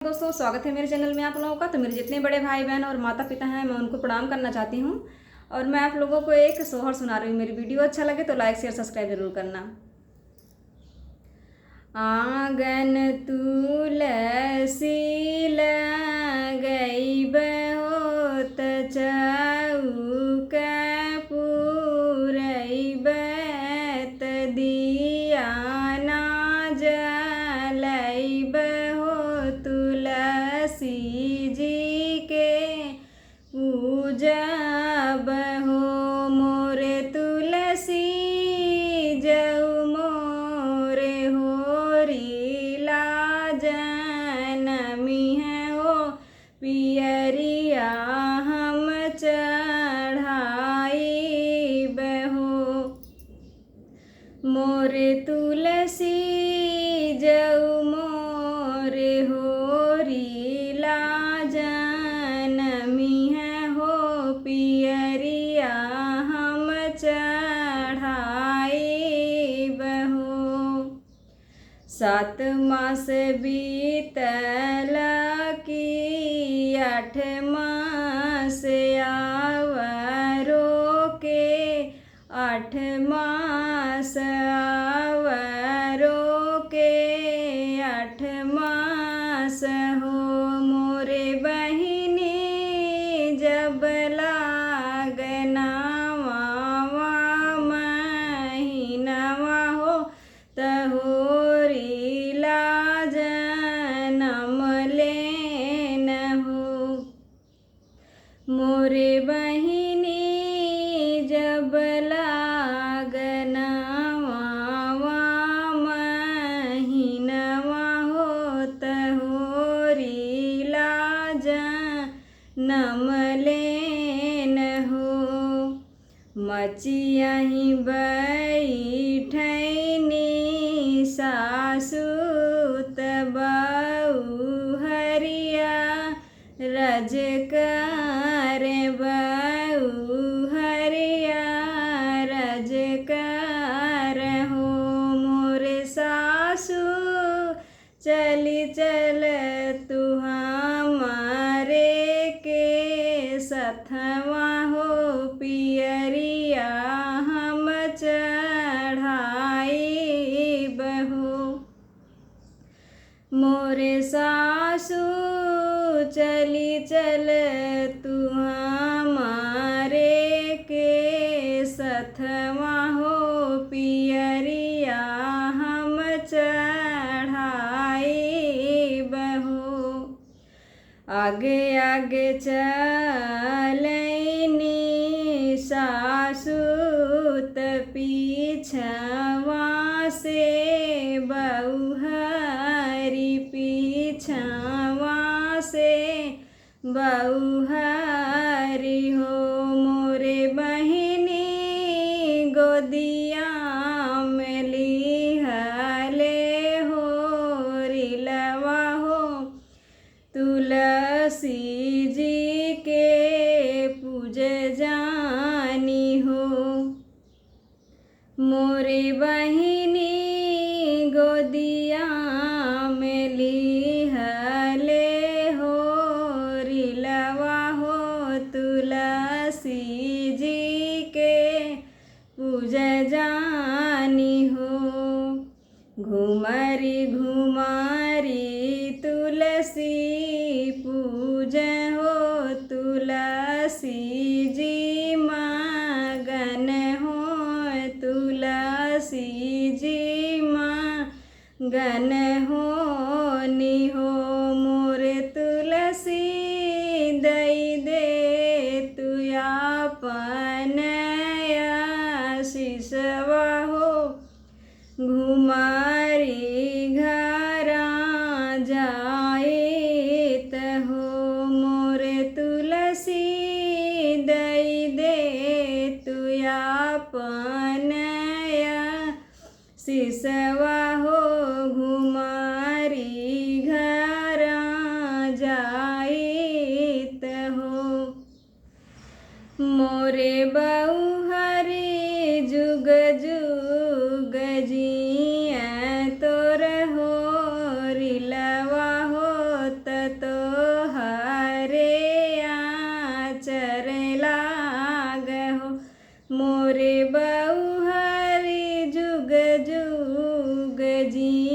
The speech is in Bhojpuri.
दोस्तों, स्वागत है मेरे चैनल में आप लोगों का। तो मेरे जितने बड़े भाई बहन और माता पिता हैं, मैं उनको प्रणाम करना चाहती हूँ। और मैं आप लोगों को एक सोहर सुना रही हूँ। मेरी वीडियो अच्छा लगे तो लाइक शेयर सब्सक्राइब जरूर करना। आंगन तुलसी लगई बहुत चौक पुरई बत दिया ना जलई हो तुलसी जी के पूजब हो मोरे तुलसी जऊ मोरे होरीला जनमी है हो पियरिया हम चढ़ाई बहो मोरे तुलसी जऊ मोरे होरीला जनमी है हो पियरिया हम चढ़ाई बहो 7 मास बीतल की 8 मास आवरो के 8 मास आवरो के 8 मास हो मोरे बहिनी जब लागनावा महीनावा हो तहोरीला जनम लेन हो मोरे बहिनी जब लागनावा महीनावा हो तहोरीला जनम लेन हो मचियाही बैठनी सासु तबऊ हरिया रजकार बऊ हरिया रजकार हो मोरे सासु चली चल तू हमारे के सथवा हो पियरिया हम चढ़ाई बहो मोरे सासु चली चल तू हमारे के सथवा हो पियरिया हम चढ़ाई बहो आगे आगे चलैनी सासु त पीछवा से बहुहरी पीछवा से बहुहरी हो मोरे बहिनी गोदिया में लिहले हो रिलवा हो तुलसी जी के पूज जानी हो मोरे बहिनी गोदिया में लिहले हो रिलवा हो तुलसी जी के पूज जानी हो घुमरी घुमारी तुलसी पूज हो तुलसी जी मगन हो तुलसी जी मगन हो निहो मोरे तुलसी दई दे तू आपन आशीषवा हो घुमारी घरा जाइत हो मोरे तुलसी दई दे तू आपन आशीषवा हो घुमारी घरा जाइत हो मोरे बहुहरी जुग जुग जिया तोर हो रिलवा होत मोरे बऊ हरी जुग जुग जी।